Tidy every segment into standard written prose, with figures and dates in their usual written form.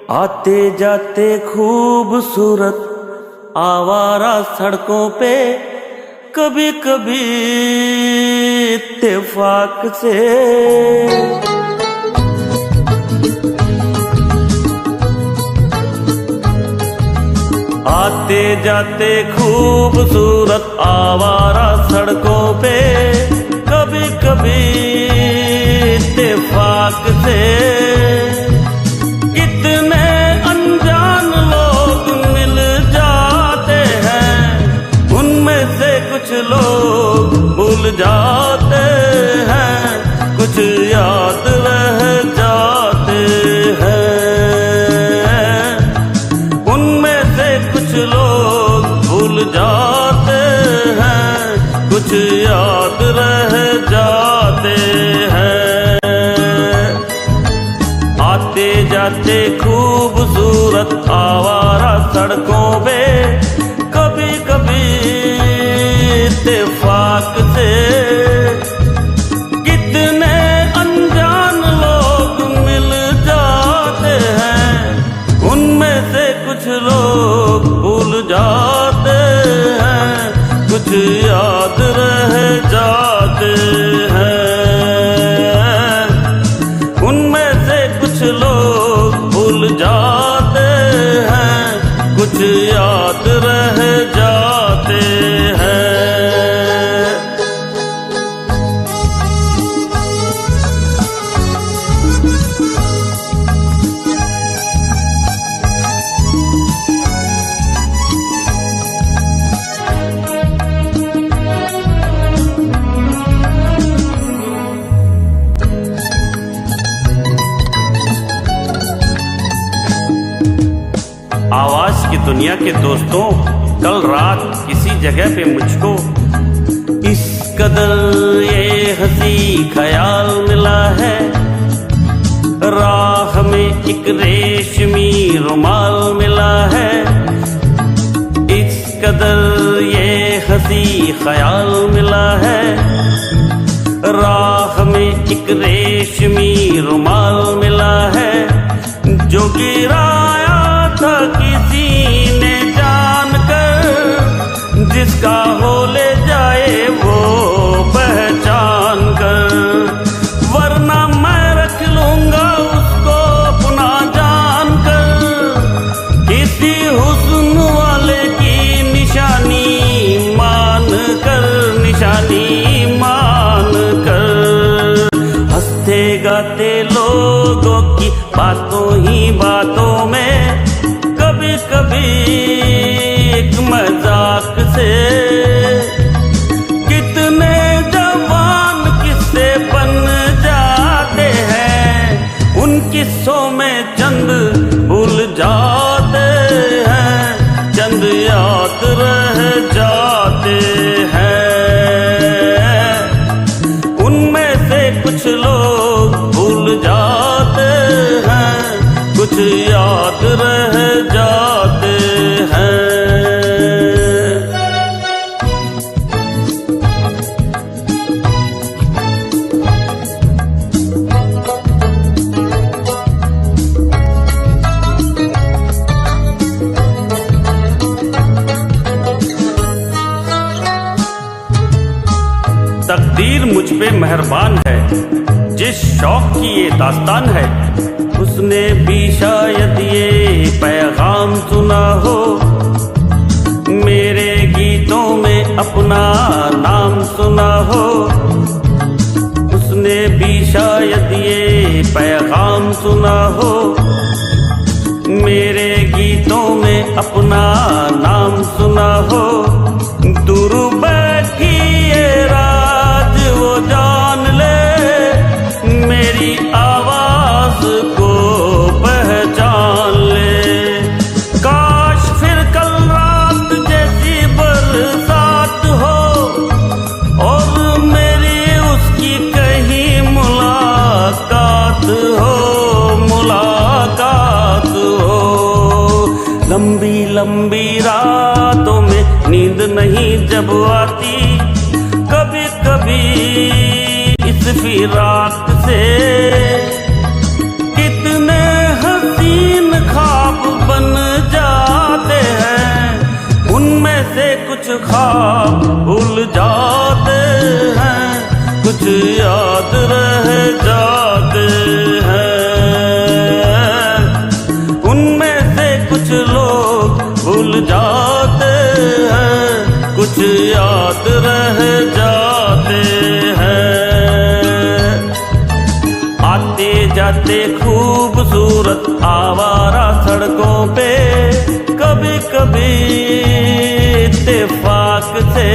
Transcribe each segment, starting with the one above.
आते जाते खूबसूरत आवारा सड़कों पे कभी कभी इत्तेफाक से आते जाते खूबसूरत आवारा सड़कों पे कभी कभी इत्तेफाक से कितने अनजान लोग मिल जाते हैं, उनमें से कुछ लोग भूल जाते हैं, कुछ याद रह जाते हैं। उनमें से कुछ लोग भूल जाते हैं, कुछ याद रह जाते हैं। आते जाते खूबसूरत आवारा सड़कों पे कभी कभी इत्तेफाक से कितने अनजान लोग मिल जाते हैं, उनमें से कुछ लोग भूल जाते हैं, कुछ याद रह जाते हैं। उनमें से कुछ लोग भूल जाते हैं, कुछ याद रह जाते हैं। आवाज की दुनिया के दोस्तों, कल रात किसी जगह पे मुझको इस कदर ये हंसी ख्याल मिला है, राह में एक रेशमी रुमाल मिला है। इस कदर ये हंसी ख्याल मिला है, राह में एक रेशमी रुमाल मिला है, जो गिराया था किसी ने जानकर, जिसका हो ले जाए वो पहचान कर, वरना मैं रख लूंगा उसको अपना जान कर, किसी हुस्न वाले की निशानी मान कर, निशानी मान कर। हंसते गाते लोगों की बातों ही बातों में कभी कभी एक मजाक से कितने जवान किस्से बन जाते हैं, उन किस्सों में चंद भूल जाते हैं, चंद याद रह जाते हैं। उनमें से कुछ लोग भूल जाते हैं, कुछ याद रह जाते हैं। तकदीर मुझ पे मेहरबान है, जिस शौक की ये दास्तान है, उसने भी शायद ये पैगाम सुना हो, मेरे गीतों में अपना नाम सुना हो। उसने भी शायद ये पैगाम सुना हो, मेरे गीतों में अपना नाम सुना हो। दूर बैठी ये राज वो जान ले, मेरी आवाज को पहचान ले। काश फिर कल रात जैसी बरसात हो और मेरी उसकी कहीं मुलाकात हो, मुलाकात हो। लंबी लंबी रातों में नींद नहीं जब आती याद रह जाते हैं। आते जाते खूबसूरत आवारा सड़कों पे कभी कभी इत्तेफाक से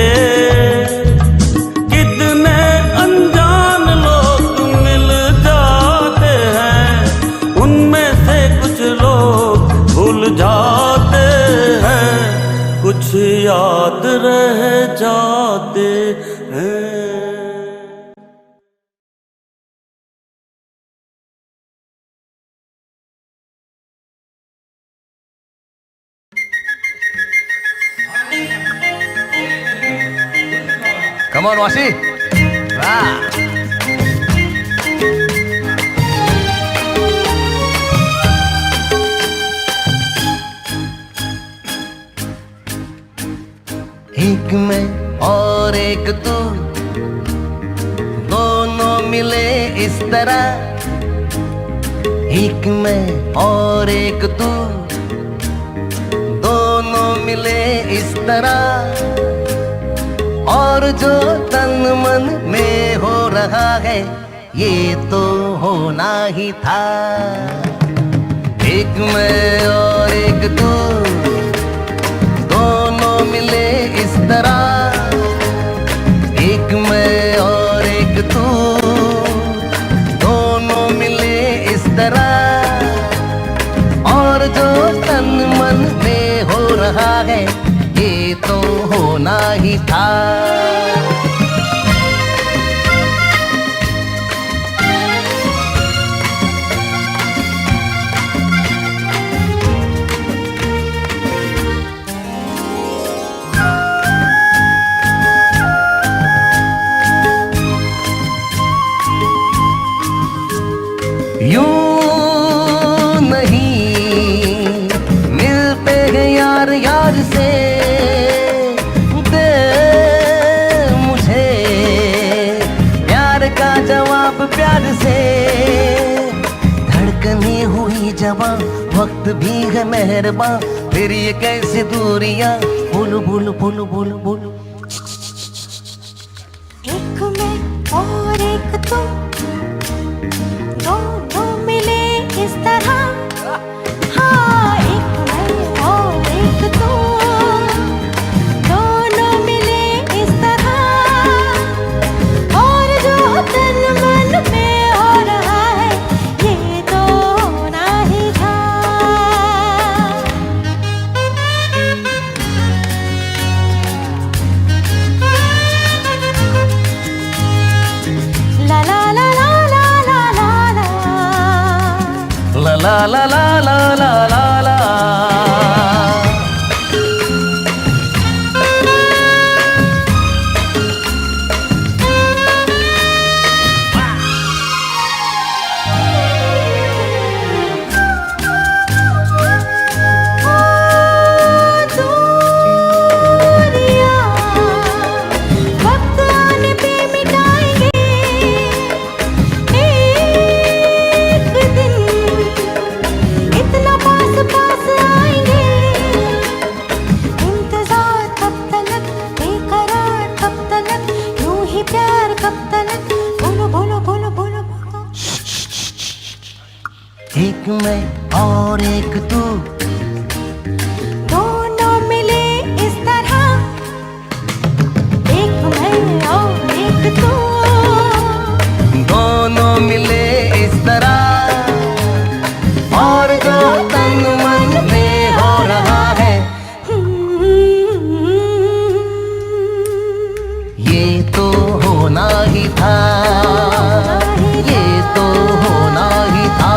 कितने अनजान लोग मिल जाते हैं। उनमें से कुछ लोग भूल जाते हैं, कुछ याद रह जाते हैं। Come on, Wasi. Ah. एक मैं और एक तू, दोनों मिले इस तरह। एक मैं और एक तू, दोनों मिले इस तरह। और जो तन मन में हो रहा है ये तो होना ही था। एक मैं और एक तू, दोनों मिले इस तरह। एक मैं और एक तू, दोनों मिले इस तरह। और जो तन मन में हो रहा है ये तो होना ही था। यूं नहीं मिलते हैं यार यार से। जवाब प्यार से धड़कने हुई जवां, वक्त भी है मेहरबां। फिर ये कैसी दूरियां, बोलो बोलो बोलो बोलो बोलो। एक मैं और एक तुम, दोनों मिले इस तरह। हाँ, एक मैं और एक तुम, दोनों मिले इस तरह। और जो तन मन में हो रहा है ये तो होना ही था। ला ला ला ला ला ला ला ला ला ला ला ला ला ला। एक मैं और एक तू, दोनों मिले इस तरह। एक मैं और एक तू, दोनों मिले इस तरह। और जो तन मन में हो रहा है ये तो होना ही था। ये तो होना ही था।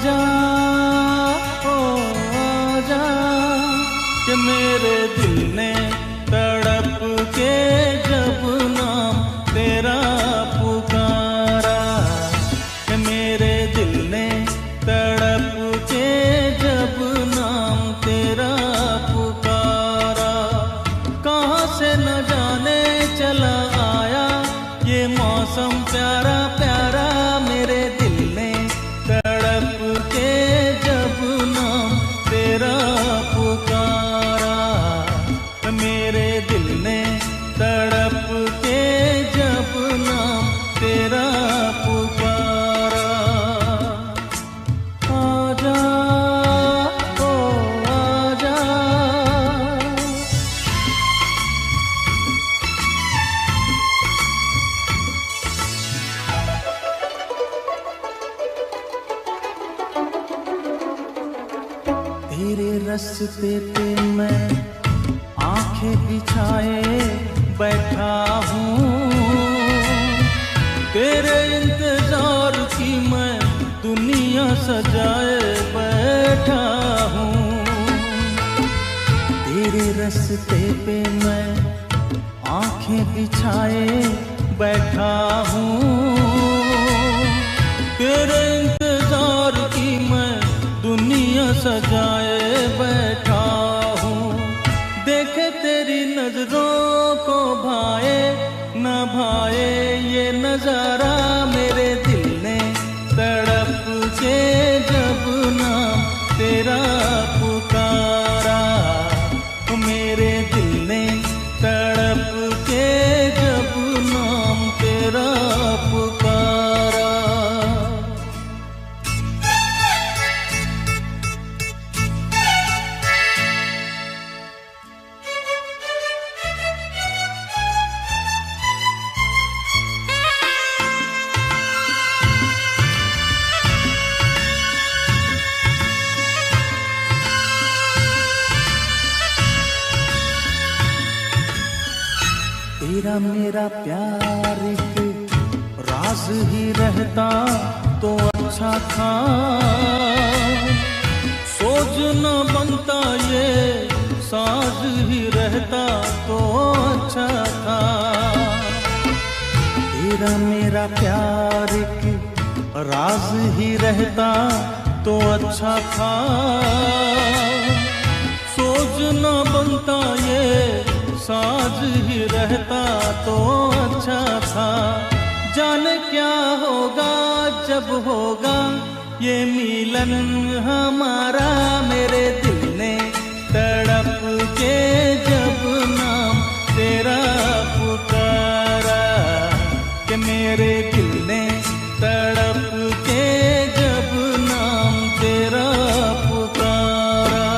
आजा ओ आजा कि मेरे दिल ने तड़प के जब नाम तेरा पुकारा, कि मेरे दिल ने तड़प के जब नाम तेरा पुकारा। कहाँ से न जाने चला आया ये मौसम प्यारा प्यारा, मेरे दिल ने तड़प के जब नाम तेरा पुकारा, मेरे दिल ने तड़प के जब नाम तेरा पुकारा। आजा ओ आजा। तेरे रास्ते पे मैं आंखें बिछाए बैठा हूँ, तेरे इंतजार की मैं दुनिया सजाए बैठा हूँ। तेरे रास्ते पे मैं आंखें बिछाए बैठा हूँ, तेरे इंतजार की मैं दुनिया सजाए बैठा हूँ। देखे तेरी नजरों को भाए न भाए ये नजारा, मेरे दिल ने तड़प के जब नाम तेरा पुकारा, मेरे दिल ने तड़प के जब नाम तेरा पुकारा। तेरा मेरा प्यार एक राज ही रहता तो अच्छा था, सोच न बनता ये साज ही रहता तो अच्छा था। तेरा मेरा प्यार एक राज ही रहता तो अच्छा था, सोच न बनता ये साज ही रहता तो अच्छा था। जाने क्या होगा जब होगा ये मिलन हमारा, मेरे दिल ने तड़प के जब नाम तेरा पुकारा, कि मेरे दिल ने तड़प के जब नाम तेरा पुकारा।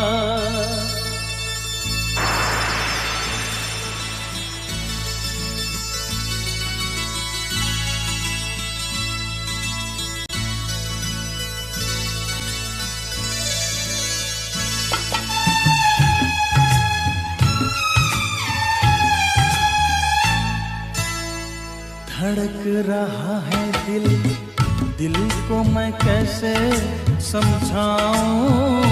धड़क रहा है दिल, दिल को मैं कैसे समझाऊं,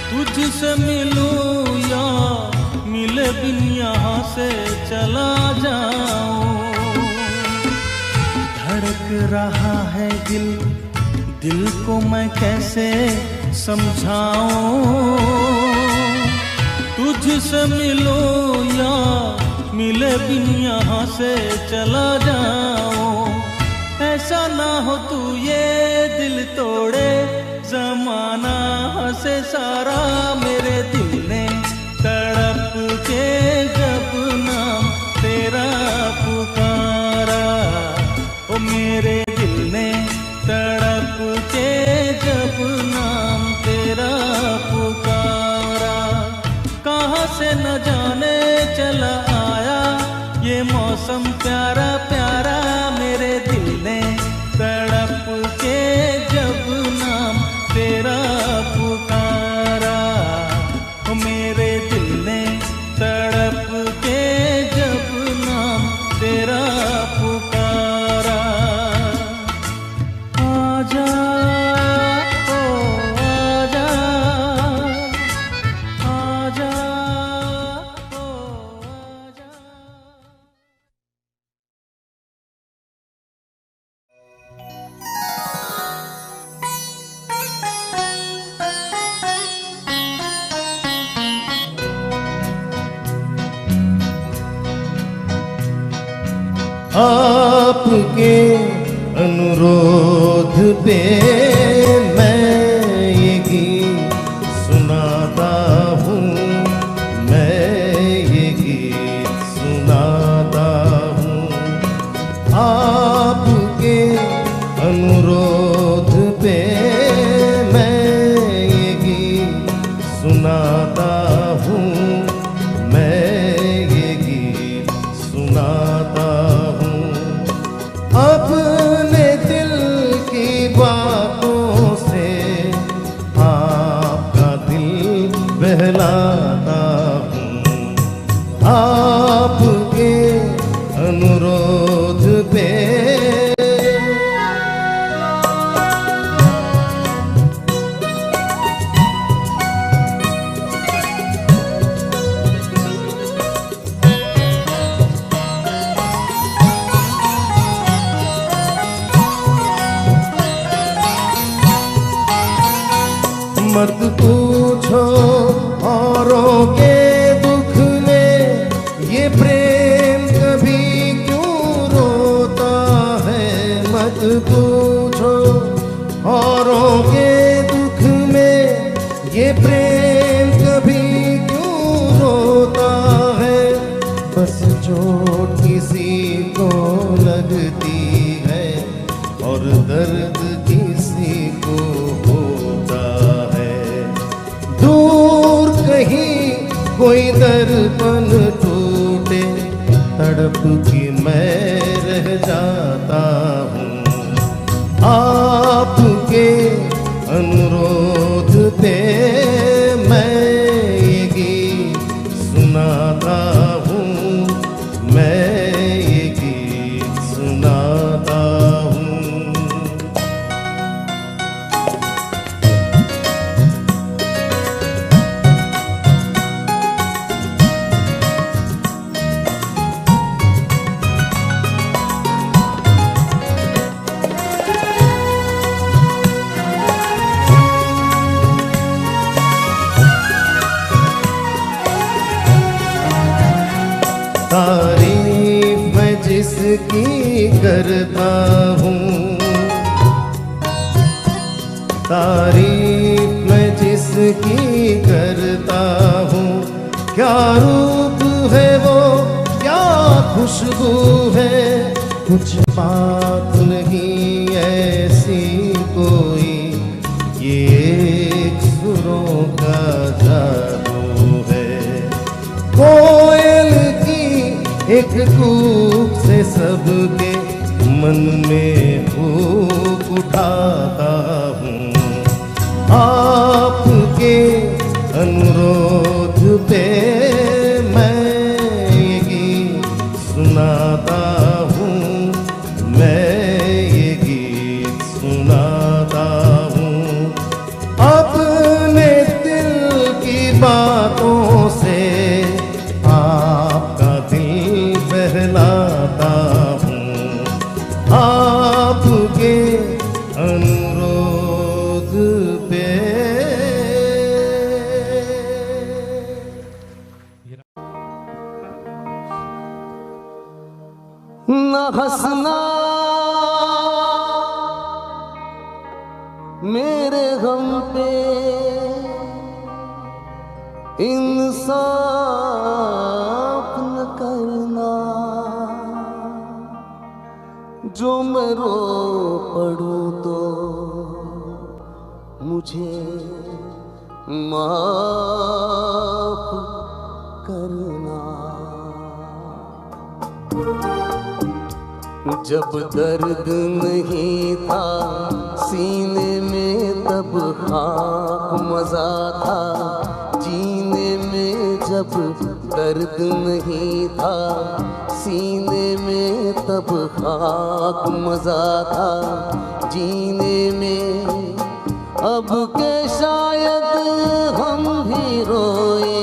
तुझसे मिलूं या मिले बिन यहाँ से चला जाऊं। धड़क रहा है दिल, दिल को मैं कैसे समझाऊं, तुझसे मिलूं या मिले बिन यहाँ से चला जाऊं। ऐसा ना हो तू ये दिल तोड़े, जमाना हंसे सारा, मेरे दिल ने तड़प के जब नाम तेरा पुकारा, ओ मेरे दिल ने तड़प के जब नाम तेरा पुकारा। कहाँ से न जाने चला आया ये मौसम प्यारा प्यारा, मेरे दिल ने तड़प के जब नाम तेरा पुकारा। आपके अनुरोध पे मैं ये गीत सुनाता हूँ, मैं ये गीत सुनाता हूँ। आपके अनुरोध पे मैं ये गीत सुनाता हूँ, मैं ये गीत सुनाता हूँ। अपने दिल की बातों से आपका दिल बहलाता हूँ। आपके अनुरोध पे मत पूछो औरों के दुख में, ये प्रेम कभी क्यों रोता है। मत पूछो औरों के दुख में, ये प्रेम कभी क्यों रोता है। बस चोट किसी को लगती है और दर्द किसी को होता है। दूर कहीं कोई दर्पण टूटे, तड़प के मैं रह जाता हूँ। आपके अनुरोध पे मैं ये गीत सुनाता हूँ, मैं ये गीत सुनाता हूँ। तारीफ मैं जिसकी करता हूँ, तारीफ मैं जिसकी करता हूँ। क्या रूप है वो, क्या खुशबू है, कुछ बात नहीं ऐसी कोई, ये एक सुरों का जादू है। कोयल एक कूक से सबके मन में हुक उठाता हूँ। आपके अनुरोध पे मैं ये गीत सुनाता हूँ, मैं ये गीत सुनाता हूँ। अपने दिल की बातों से आपका दिल बहलाता हूँ। आपके अनुरोध पे न हंसना मेरे गम पे, इंसाफ न करना, जो मैं रो पड़ूं तो मुझे माफ करना। जब दर्द नहीं था सीने में तब खाक मजा था जीने में। जब दर्द नहीं था सीने में तब खाक मजा था जीने में। अब के शायद हम भी रोए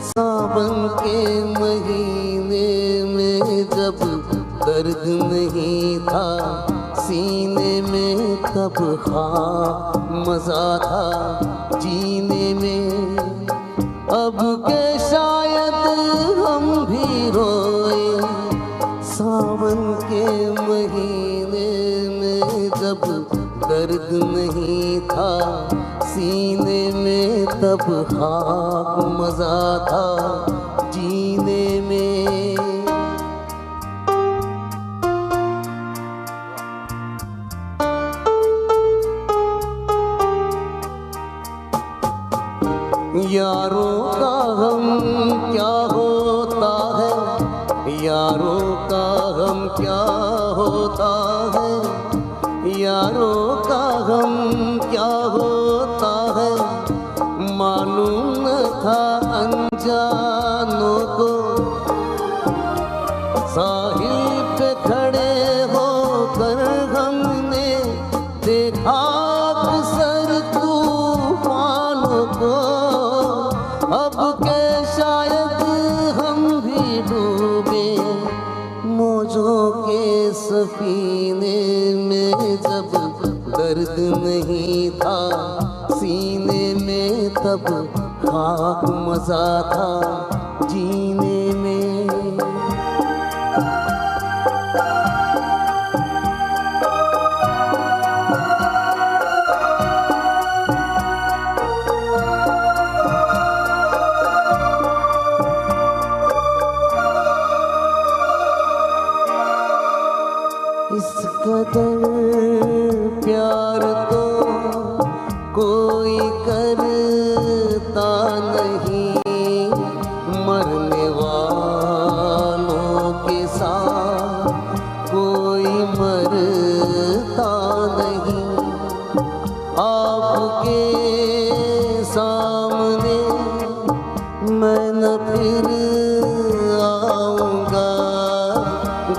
सावन के महीने में। जब दर्द नहीं था सीने में तब खाक मजा था जीने में। अब के शायद हम भी रोए सावन नहीं था सीने में, तब खाक मजा था जीने में। यारों का गम क्या होता है, यारों का गम क्या होता है, यारों का गम क्या होता है, मालूम न था अनजानों को। साहिल पे खड़े होकर हमने देखा अक्सर तूफानों को। अब के शायद हम भी डूबे मौजों के सफीने में, जब दर्द नहीं था सीने में, तब खाक मजा था जीने में। इस कदर प्यार तो कोई करता नहीं, मरने वालों के साथ कोई मरता नहीं। आपके सामने मैं न फिर आऊँगा,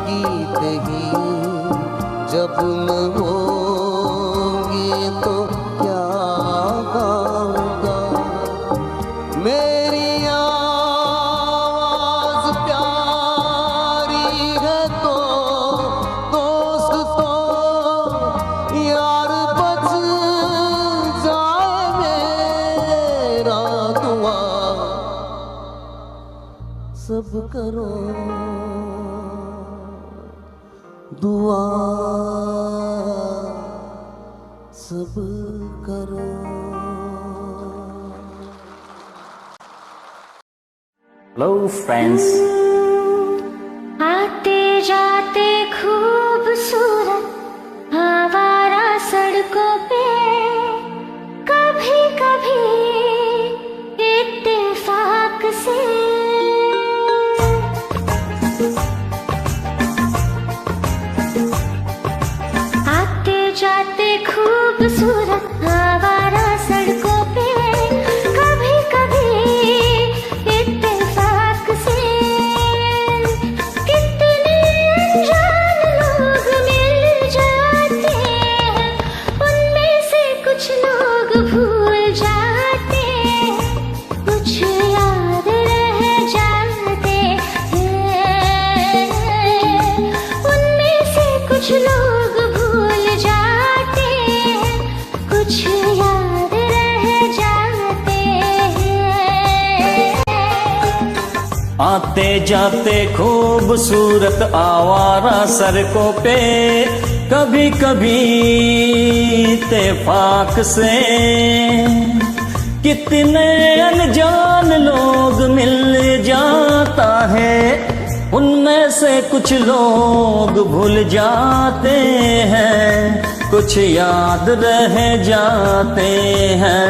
गीत ही जब न होंगे तो क्या गाऊंगा। मेरी आवाज प्यारी है तो दोस्त तो यार बच जाए मेरा दुआ सब करो दुआ सब करो। Hello friends. आते जाते खूबसूरत आवारा सड़कों पे कभी कभी इत्तेफाक से आते जाते खूबसूरत आवारा सड़कों पे कभी कभी इत्तेफाक से कितने अनजान लोग मिल जाते हैं, उनमें से कुछ लोग भूल जाते हैं, कुछ याद रह जाते हैं, उनमें से कुछ लोग भूल जाते हैं, कुछ याद रह जाते हैं। आते जाते खूबसूरत आवारा सड़कों पे कभी कभी इत्तेफाक से कितने अनजान लोग मिल जाता है, उनमें से कुछ लोग भूल जाते हैं, कुछ याद रह जाते हैं,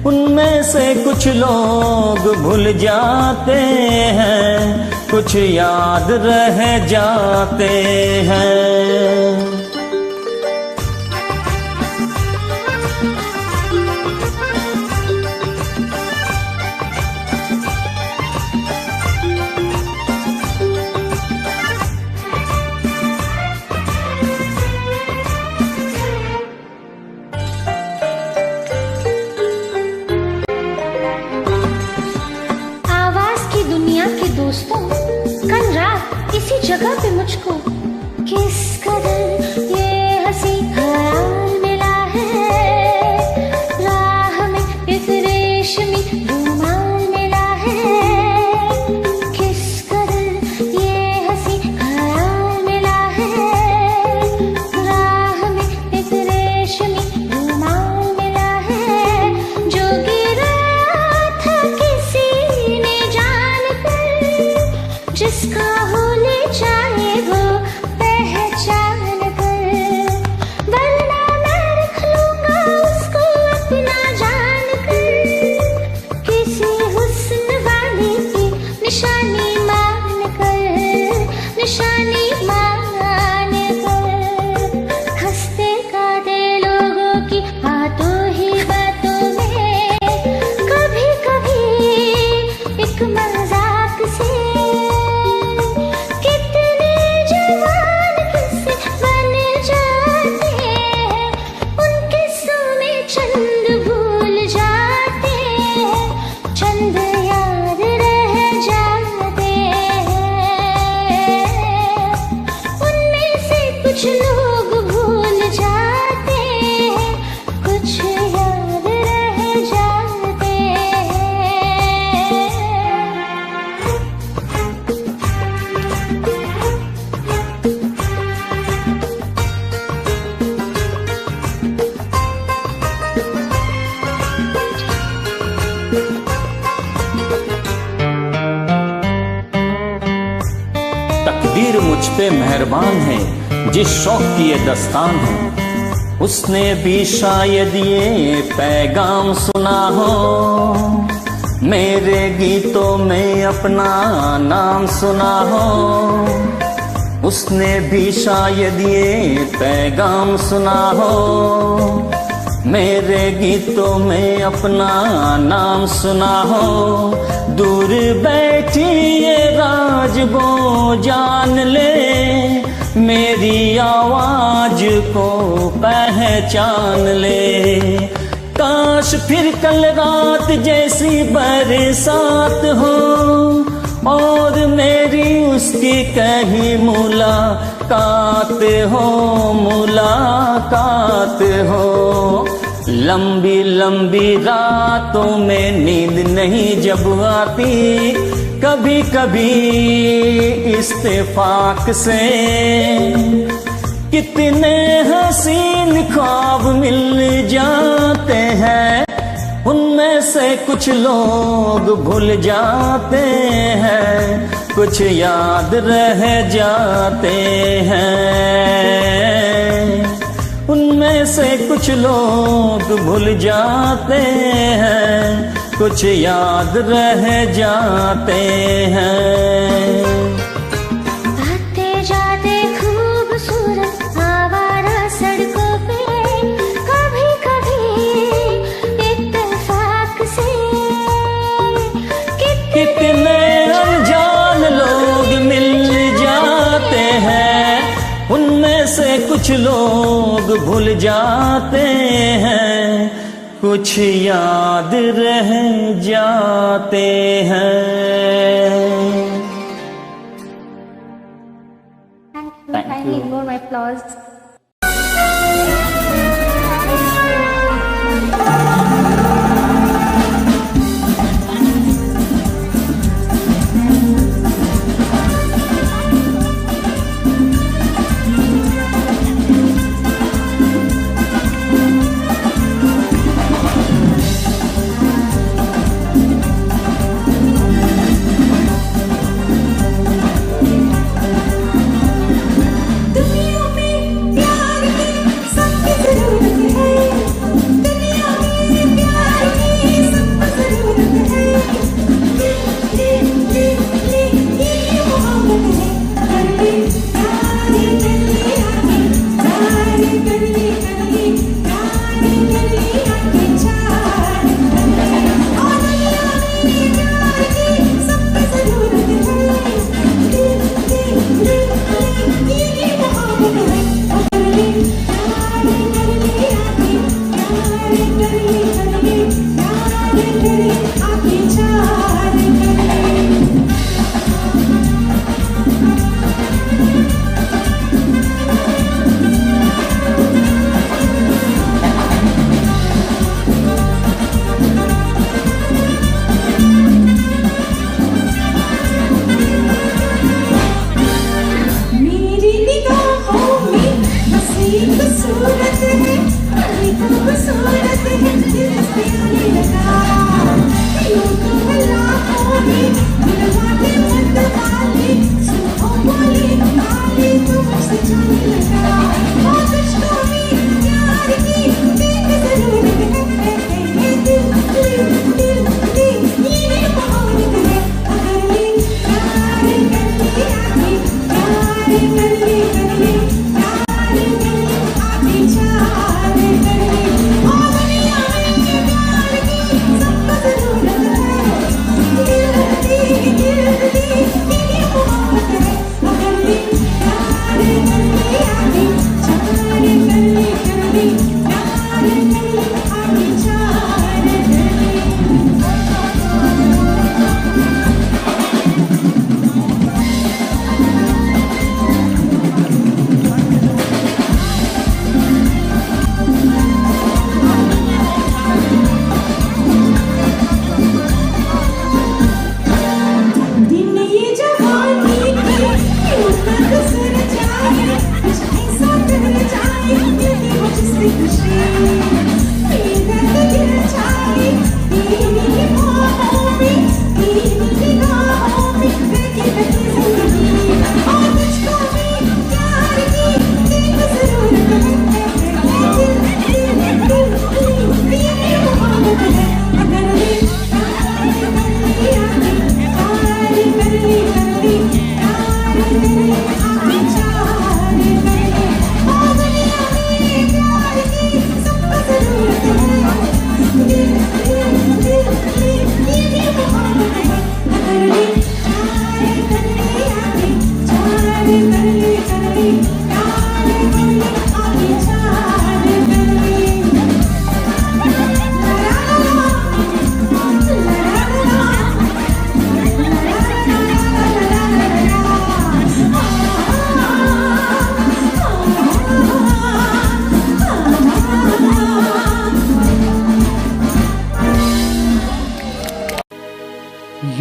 उनमें से कुछ लोग भूल जाते हैं, कुछ याद रह जाते हैं। दोस्तों, कल रात इसी जगह पे मुझको किस कदर तकदीर मुझ पे मेहरबान है, जिस शौक की ये दस्तान है, उसने भी शायद ये पैगाम सुना हो, मेरे गीतों में अपना नाम सुना हो। उसने भी शायद ये पैगाम सुना हो, मेरे गीतों में अपना नाम सुना हो। दूर बैठी ये राज वो जान ले, मेरी आवाज को पहचान ले। काश फिर कल रात जैसी बरसात हो, और मेरी उसकी कहीं मुलाकात हो, मुलाकात हो। लंबी लंबी रातों में नींद नहीं जब आती, कभी कभी इत्तेफाक से कितने हसीन ख्वाब मिल जाते हैं, उनमें से कुछ लोग भूल जाते हैं, कुछ याद रह जाते हैं। उनमें से कुछ लोग भूल जाते हैं, कुछ याद रह जाते हैं। आते जाते खूबसूरत आवारा सड़कों पे, कभी कभी इत्तेफाक से कितने अनजान लोग मिल जाते हैं, उनमें से कुछ लोग भूल जाते हैं, कुछ याद रह जाते हैं। I need more applause. Oh,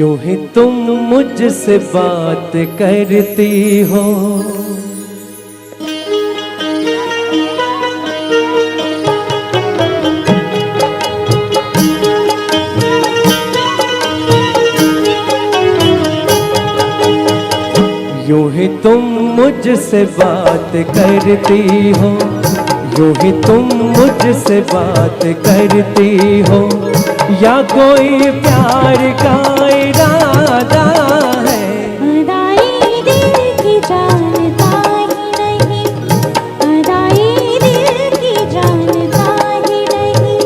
यूं ही तुम मुझसे बात करती हो, यूं ही तुम मुझसे बात करती हो, यूं ही तुम मुझसे बात करती हो, या कोई प्यार का इरादा है। अदाई दिल की जानता ही नहीं, अदाई दिल की जानता ही नहीं,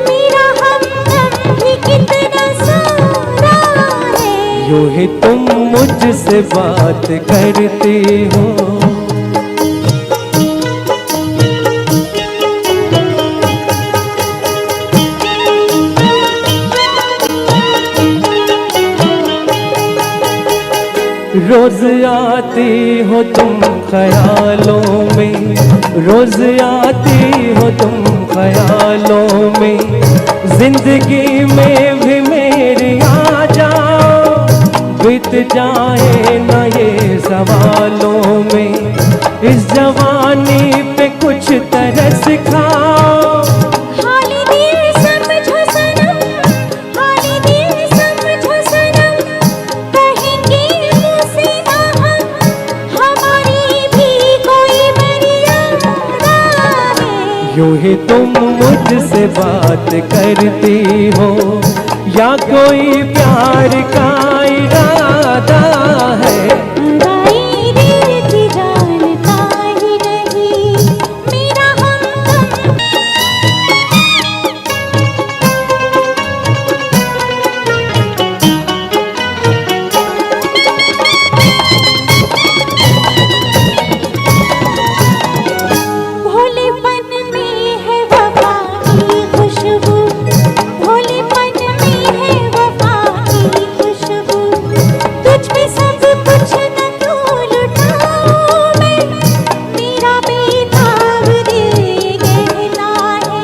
मेरा हमदम भी कितना सारा है। यूं ही तुम मुझसे बात करती हो, रोज आती हो तुम ख्यालों में, रोज आती हो तुम ख्यालों में, जिंदगी में भी मेरी आ जाओ, बीत जाए न ये सवालों में, इस जवानी पे कुछ तरस खाओ। हाली दिल समझो सनम, हाली दिल समझो सनम, कहेंगे मुझसे ना हम, हमारी भी कोई मर्यादा है। यूं ही तुम मुझसे बात करती हो, या कोई प्यार का इरादा है। अदाई दिल की जानता ही नहीं, मेरा हमदम। भोलेपन में है वफा की खुशबू, भोलेपन में है वफा की खुशबू, तुझ पे सब कुछ न क्यों लुटाऊं मैं, मेरा बेताब दिल ये कहता है,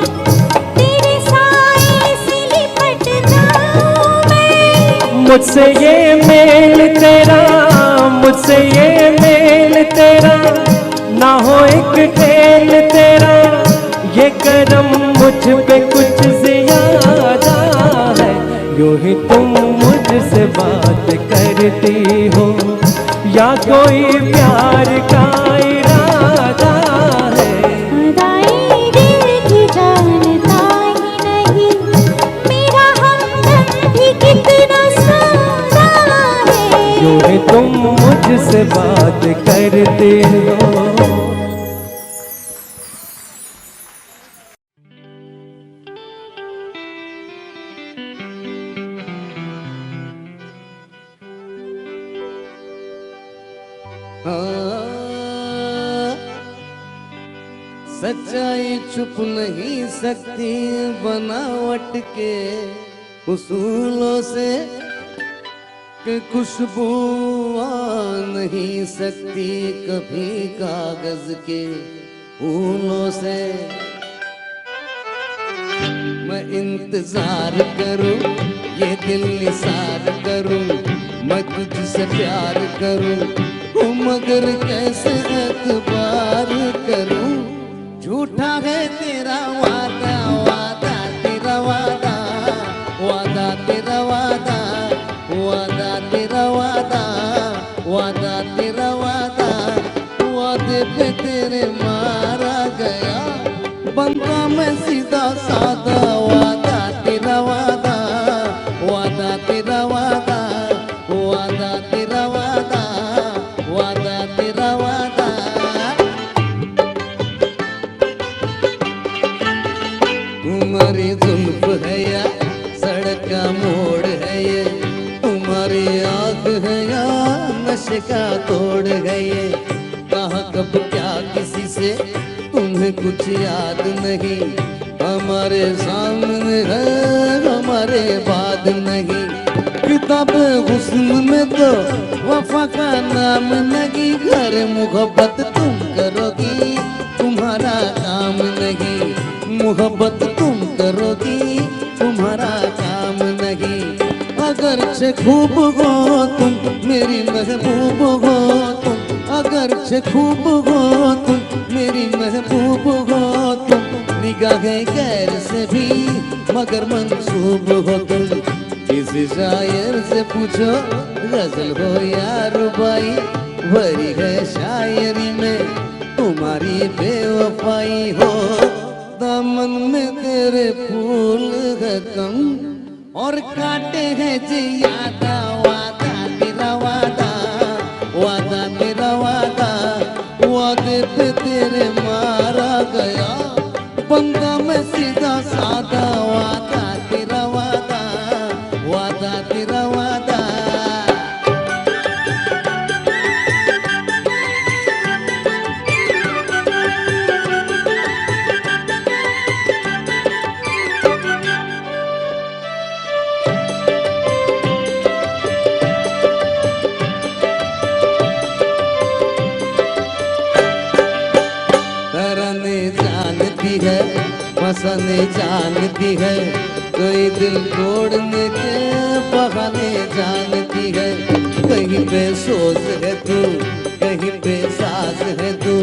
तेरे साए से लिपट जाऊं मैं। मुझसे ये मेल तेरा, मुझसे ये मेल तेरा, ना हो एक खेल तेरा, ये करम मुझ पे कुछ ज्यादा है। यूं ही तुम मुझसे बात करती हो, या कोई प्यार का इरादा है। अदाई दिल की जानता ही नहीं, मेरा हमदम भी कितना सारा है। यूं ही तुम मुझसे बात करते हो। सच्चाई छुप नहीं सकती बनावट के उसूलों से, कि खुशबू आ नहीं सकती कभी कागज के फूलों से। मैं इंतजार करूं, ये दिल निसार करूं, मैं तुझसे प्यार करूं, मगर कैसे एतबार करूं। झूठा है तेरा वादा, वादा तेरा वादा, वादा तेरा वादा, वादा तेरा वादा, वादा तेरा वादा, वादे पे तेरे मारा गया, बनता मैं सीधा सादा। वादा तेरा वादा, वादा तेरा वादा, वादा तेरा वादा, वादा तेरा वादा। तुम्हारी जुल्फ है या सड़क का मोड़ है ये, तुम्हारी आग है या नशे का तोड़ है ये। कहाँ कब क्या किसी से तुम्हें कुछ याद नहीं, हमारे सामने है हमारे बाद नहीं। किताब हुस्न में तो वफा का नाम नहीं, घर मोहब्बत तुम करोगी तुम्हारा काम नहीं, मोहब्बत तुम करोगी तुम्हारा काम नहीं। अगर अगरचे खूब हो तुम मेरी महबूब हो तुम, अगरचे खूब हो तुम मेरी महबूब हो तुम, निगाहें गैर से भी मगर मंसूब हो तुम। किसी शायर से पूछो गजल हो या रुबाई, भरी है शायरी में तुम्हारी बेवफाई हो। दामन में तेरे फूल है कम और काटे हैं जी यादा, वादा तेरा वादा, वादा तेरा वादा, वादे पे तेरे मारा गया बंदा मैं सीधा सादा, वादा तेरा वादा, वादा तेरा वादा। फंसाने जानती है, कोई दिल तोड़ने के बहाने जानती है। कहीं पे सोच है तू, कहीं पे सास है तू,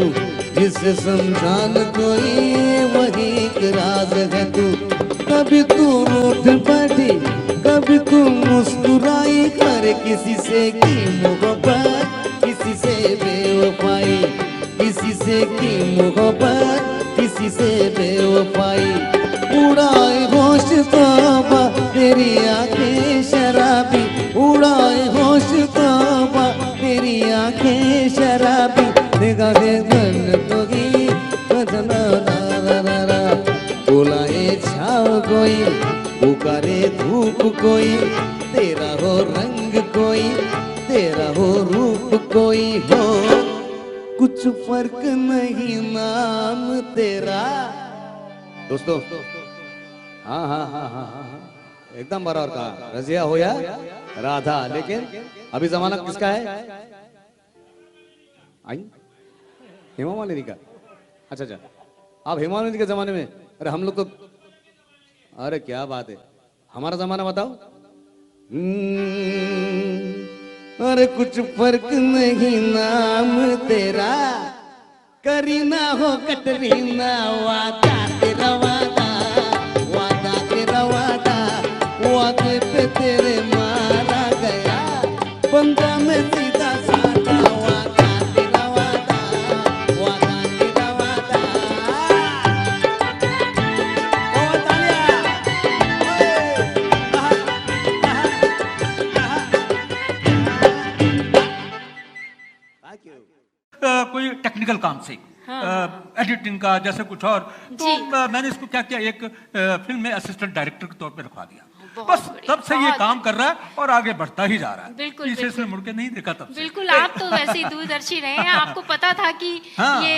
जिसे समझान कोई वही एक राज है तू। कभी तू रूठ बैठी, कभी तू मुस्कुराई, कर किसी से की मोहब्बत, किसी से बेवफाई, किसी से की मोहब्बत, किसी से बेवफाई। उड़ाए होश तौबा तेरी आंखें शराबी, उड़ाए होश तौबा तेरी आंखें शराबी, निगाहें गन तोगी बदना रा, बुलाए छाव कोई, पुकारे धूप कोई, तेरा हो रंग कोई, तेरा हो रूप कोई हो, कुछ फर्क नहीं नाम तेरा। दोस्तों हाँ हाँ हाँ हाँ हाँ एकदम बराबर कहा, रजिया हो या राधा, लेकिन अभी जमाना किसका है? आई हेमा मालिनी का। अच्छा अच्छा, आप हेमा मालिनी के जमाने में, अरे हम लोग तो, अरे क्या बात है, हमारा जमाना बताओ। अरे कुछ फर्क नहीं नाम तेरा, करीना हो कटरीना, वादा तेरा वादा, वादा तेरा वादा, वादे पे तेरे मारा गया बंदा मैं सीधा साधा, वादा तेरा वादा, वादा तेरा वादा। ओ तालिया, कोई टेक्निकल काम से, एडिटिंग का जैसे कुछ और, तो मैंने इसको क्या किया, एक फिल्म में असिस्टेंट डायरेक्टर के तौर पे रखवा दिया। बस तब से ये काम कर रहा है और आगे बढ़ता ही जा रहा है। बिल्कुल, इसे इसने मुड़ के नहीं देखा तब से। बिल्कुल, आप तो वैसे ही दूरदर्शी रहे हैं, आपको पता था कि ये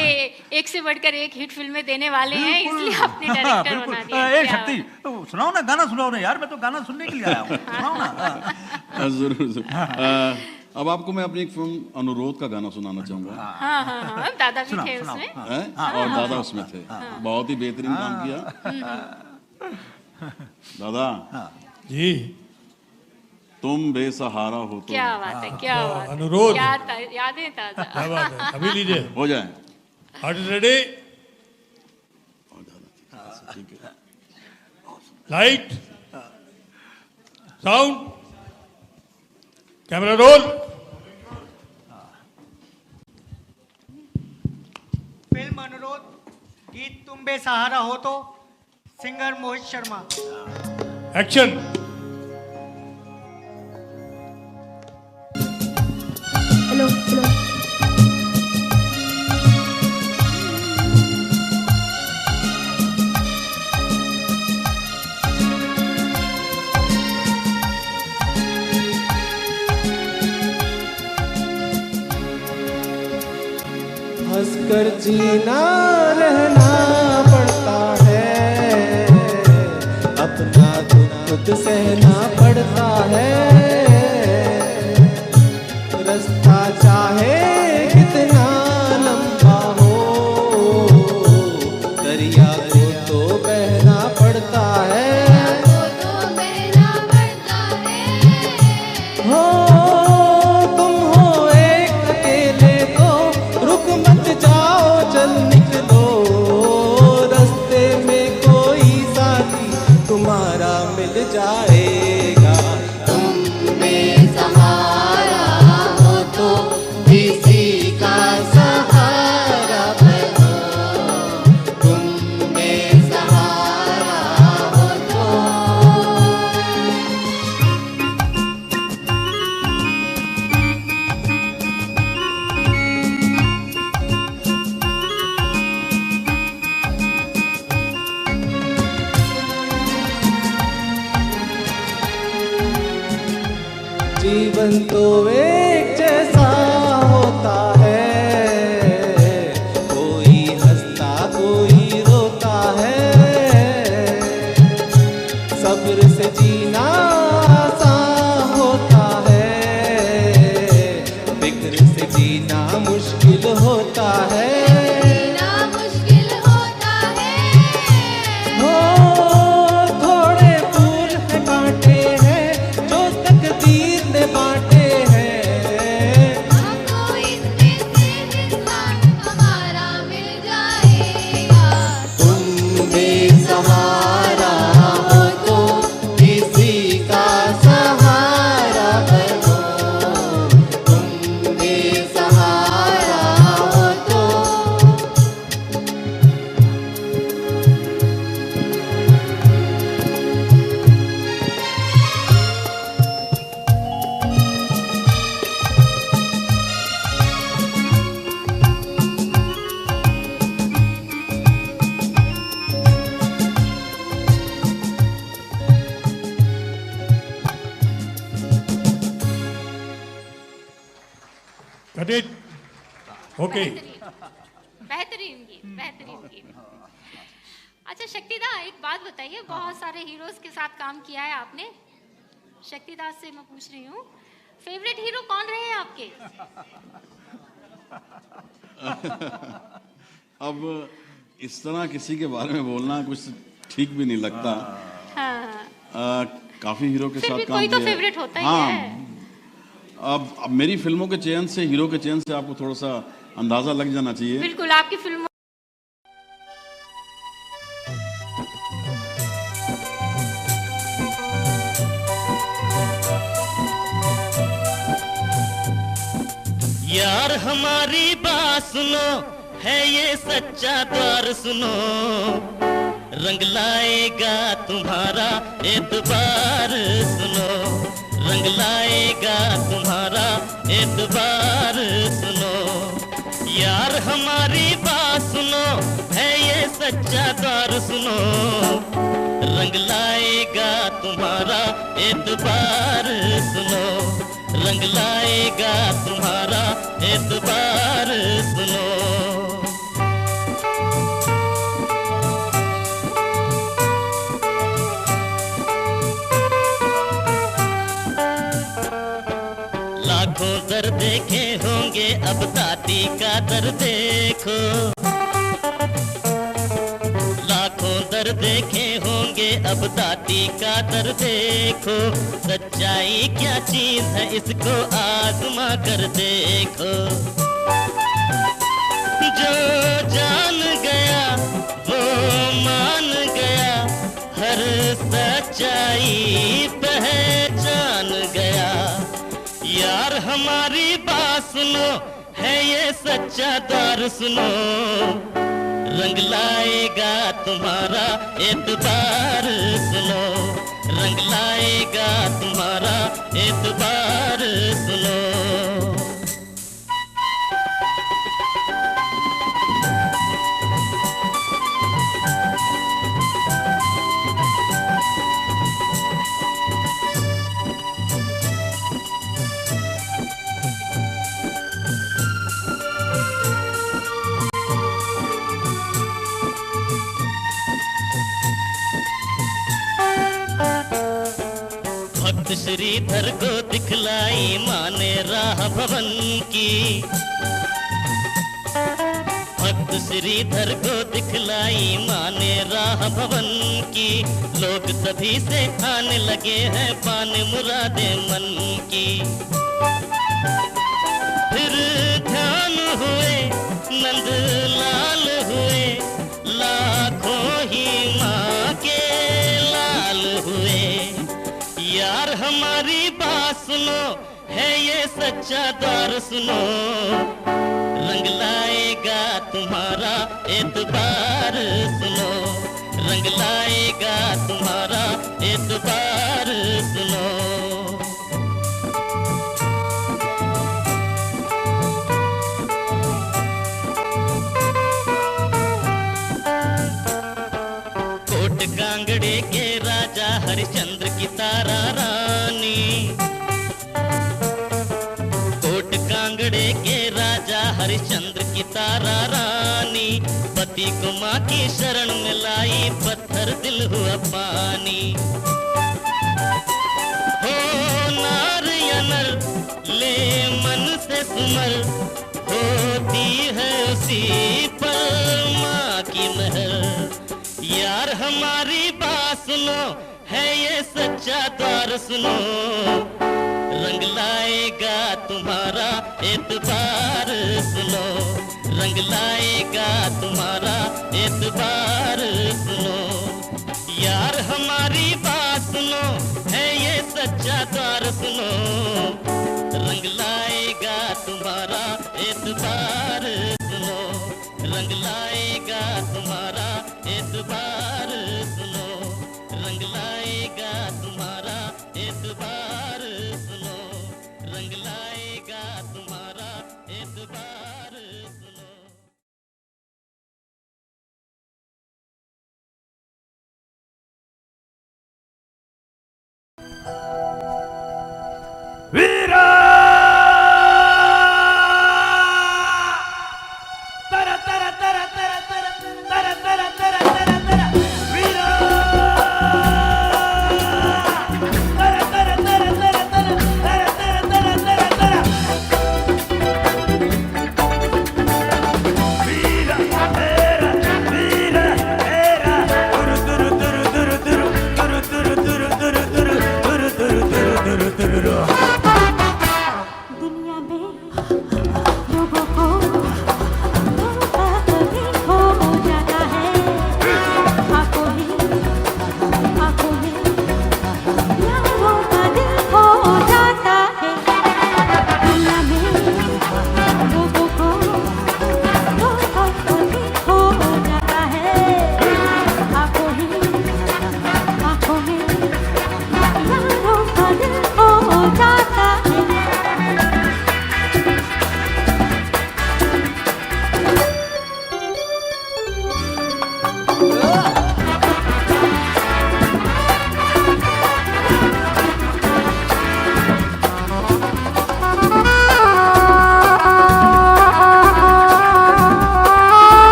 एक से बढ़कर एक हिट फिल्में देने वाले हैं, इसलिए आपने डायरेक्टर बना दिया। ए शक्ति, तो सुनाओ ना, गाना सुनाओ ना यार, मैं तो गाना सुनने के लिए आया हूँ, सुनाओ ना। जरूर। अब आपको मैं अपनी एक फिल्म अनुरोध का गाना सुनाना चाहूंगा। हाँ हाँ हाँ, दादा भी थे उसमें, और दादा उसमें थे, बहुत ही बेहतरीन काम किया दादा जी। तुम बेसहारा हो तो, क्या बात है, क्या बात है, अनुरोध, यादें ताजा, क्या बात है, अभी लीजिए, हो जाए। आर्ट रेडी, ठीक है, light sound camera roll. Film अनुरोध, गीत तुम बेसहारा हो तो, singer Mohit Sharma. Action. Hello hello, हंसकर जीना रहना पड़ता है, अपना दुख खुद सहना पड़ता है, रास्ता चाहे कितना लंबा हो, दरिया को तो बहना पड़ता है। जाएगा। तुम बेसहारा हो तो किसी का सहारा बनो, तुम बेसहारा हो तो। जीवन तो एक जैसा होता है, कोई हंसता कोई रोता है। सब्र से जीना आसान होता है, फिक्र से जीना मुश्किल होता है। जीना मुश्किल होता है। हो थोड़े फूल है कांटे हैं जो तकदीर ने बांटे हैं। हमको इसमें से हिस्सा हमारा मिल जाएगा। तुम बेसहारा हो तो किसी का सहारा बनो, तुम बेसहारा हो तो। Cut it. Okay. बेहतरीन गीत, बेहतरीन गीत। अच्छा शक्तिदा, एक बात बताइए, बहुत सारे हीरोज के साथ काम किया है आपने। शक्तिदास से मैं पूछ रही हूँ, फेवरेट हीरो कौन रहे हैं आपके? अब इस तरह किसी के बारे में बोलना कुछ ठीक भी नहीं लगता। हाँ। काफी हीरो के फिर साथ भी काम कोई तो किया है। फेवरेट होता ही हाँ, है। अब मेरी फिल्मों के चयन से, हीरो के चयन से आपको थोड़ा सा अंदाजा लग जाना चाहिए। बिल्कुल, आपकी फिल्म यार हमारी बात सुनो, है ये सच्चा द्वार सुनो, रंग लाएगा तुम्हारा एतबार सुनो, रंग लाएगा तुम्हारा एतबार सुनो। यार हमारी बात सुनो, है ये सच्चा द्वार सुनो, रंग लाएगा तुम्हारा एतबार सुनो, रंग लाएगा तुम्हारा एतबार सुनो। लाखों दर देखे होंगे, अब दादी का दर देखो। लाखों दर देखे होंगे, अब दादी का दर देखो। सच्चाई क्या चीज है, इसको आजमा कर देखो। जो जान गया वो मान गया, हर सच्चाई पहचान गया। यार हमारी बात सुनो, है ये सच्चा द्वार सुनो, रंग लाएगा तुम्हारा एतबार सुनो, रंग लाएगा तुम्हारा एतबार सुनो। भक्त श्रीधर को दिखलाई माने राह भवन की, भक्त श्रीधर को दिखलाई माने राह भवन की। लोग सभी से आने लगे हैं पान मुरादे मन की। फिर ध्यान हुए नंद लाल हुए, लाखों ही माँ के लाल हुए। हमारी बात सुनो, है ये सच्चा द्वार सुनो, रंग लाएगा तुम्हारा एतबार सुनो, रंग लाएगा तुम्हारा एतबार सुनो। कोट कांगड़े के राजा हरिश्चंद्र की तारा रानी, कोट कांगड़े के राजा हरिश्चंद्र की तारा रानी, पति को माँ की शरण में लाई, पत्थर दिल हुआ पानी। हो नार या नर ले मन से सुमर, होती है उसी पर माँ की महर। यार हमारी बात सुनो, है ये सच्चा द्वार सुनो, रंग लाएगा तुम्हारा एतबार सुनो, रंग लाएगा तुम्हारा एतबार सुनो। यार हमारी बात सुनो, है ये सच्चा द्वार सुनो, रंग लाएगा तुम्हारा एतबार सुनो, रंग लाएगा तुम्हारा एतबार सुनो, रंग लाएगा तुम्हारा एतबार सुनो, रंग लाएगा तुम्हारा एतबार सुनो। वीरा तरा तरा तरा तरा तरा तरा तरा तरा तरा तरा वीरा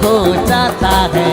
हो जाता है।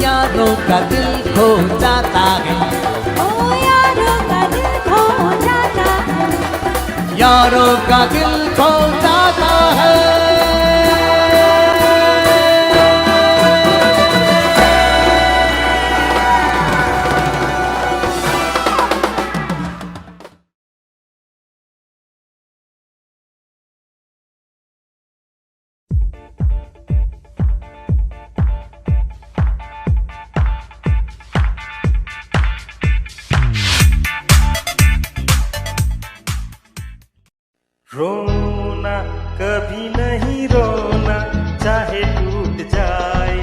यारों का दिल खो जाता है, ओ यारों का दिल खो जाता है, यारों का दिल खो जाता है। रोना कभी नहीं रोना, चाहे टूट जाए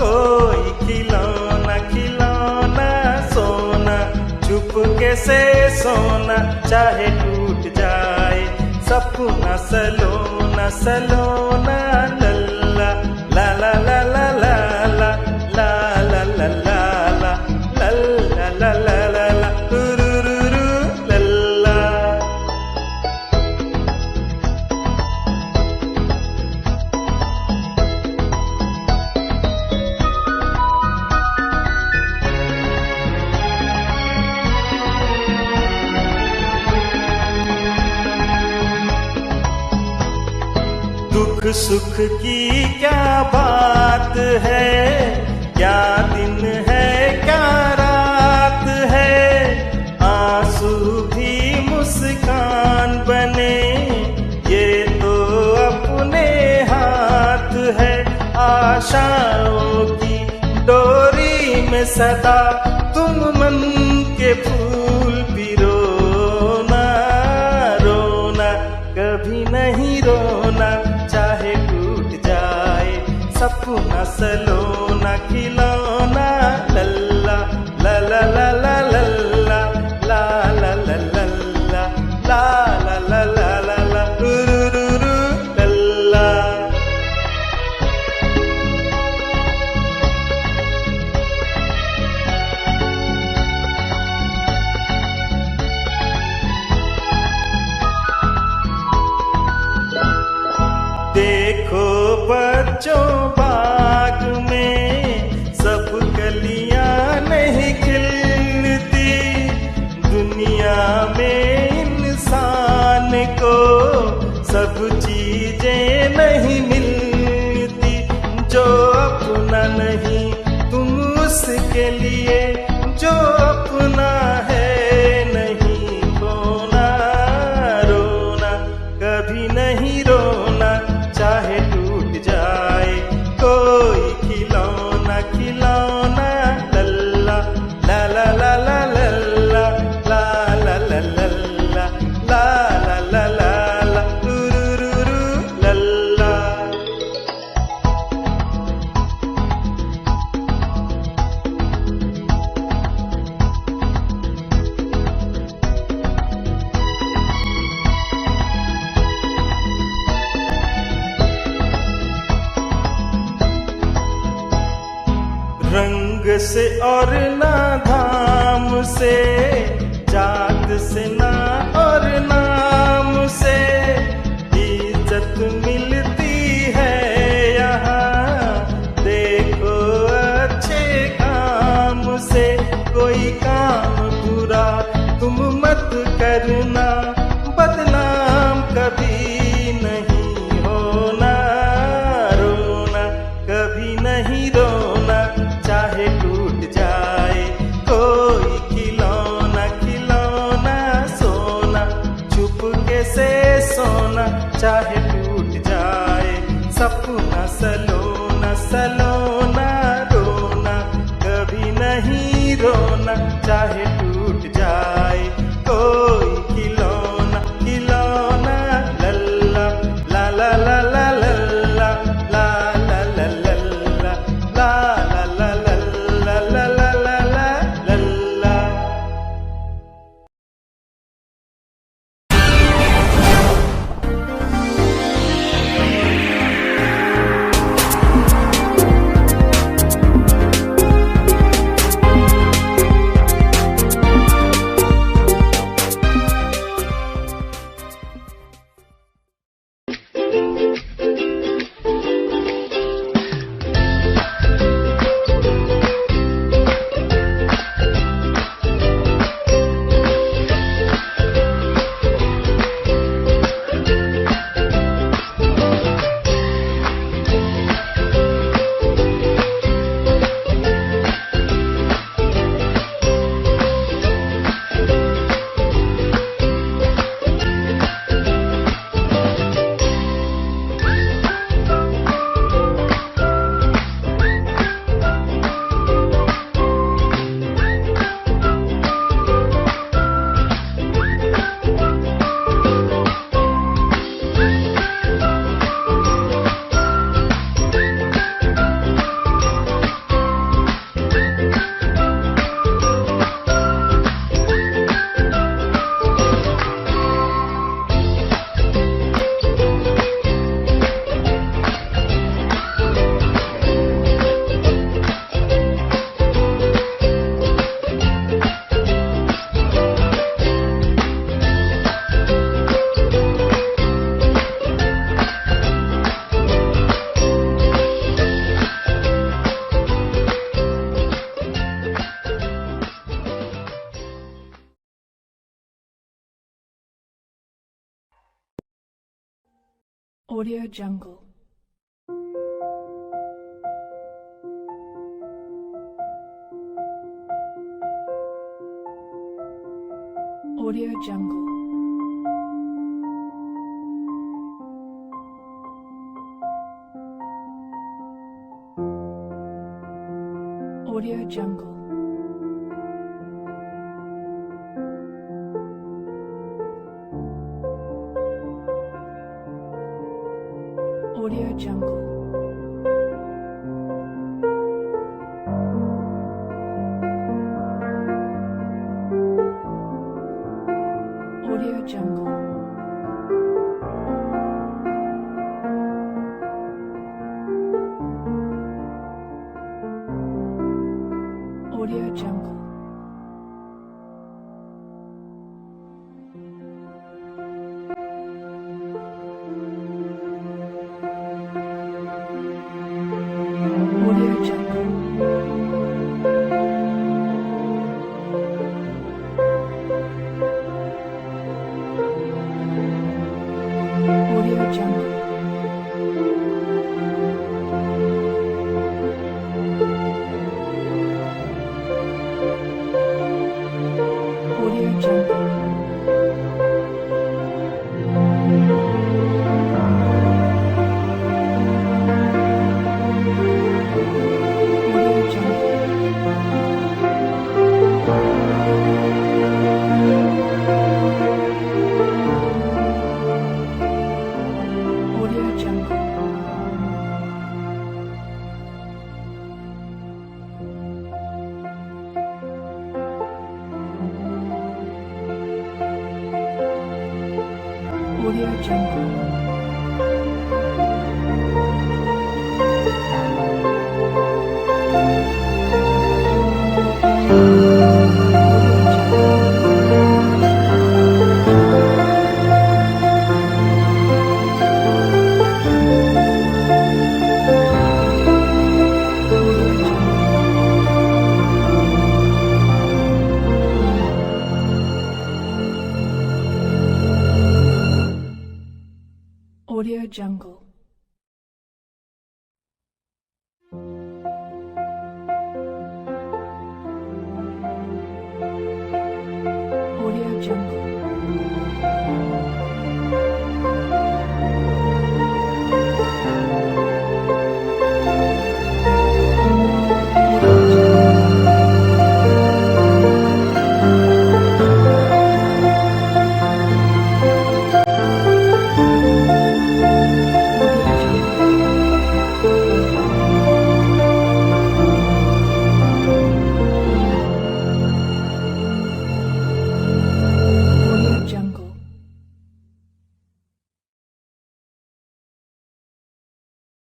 कोई खिलौना, खिलौना सोना चुपके से सोना, चाहे टूट जाए सपना सलोना, सलोना लल्ला ला ला ला ला ला ला ला ला ला ला ला ला ला ला ला ला तुरुरुरु लल्ला। दुख सुख की क्या बात है, क्या दिन है क्या रात है, आंसू भी मुस्कान बने ये तो अपने हाथ है। आशाओं की डोरी में सदा तुम मन के फूल पिरोना, रोना कभी नहीं रोना, चाहे टूट जाए सपना सलोना, खिलौना लल्ला ला ला ला ला लल्ला ला ला ला लल्ला ला ला ला ला ला ला तुरुरुरु लल्ला। देखो बच्चों बाग में सब कलियां नहीं खिलती, और ना धाम से, जात से ना और नाम से इज्जत मिलती है यहाँ। देखो अच्छे काम से, कोई काम बुरा तुम मत करना, बदनाम कभी नहीं होना। रोना कभी नहीं रोना, चाहे टूट जाए कोई खिलौना, खिलौना सोना चुपके से सोना, चाहे टूट जाए सपना सलोना, सलोना रोना कभी नहीं रोना, चाहे टूट जाए कोई खिलौना, खिलौना लल्ला ला ला ला ला लल्ला ला ला ला लल्ला ला ला ला लल्ला ला ला ला ला लल्ला। Audio Jungle. Audio Jungle. Audio Jungle. Audio Jungle. Audio Jungle. Audio Jungle. Audio Jungle. Audio Jungle. Audio Jungle. Audio Jungle. Audio Jungle. Audio Jungle. Audio Audio Jungle. Audio Jungle.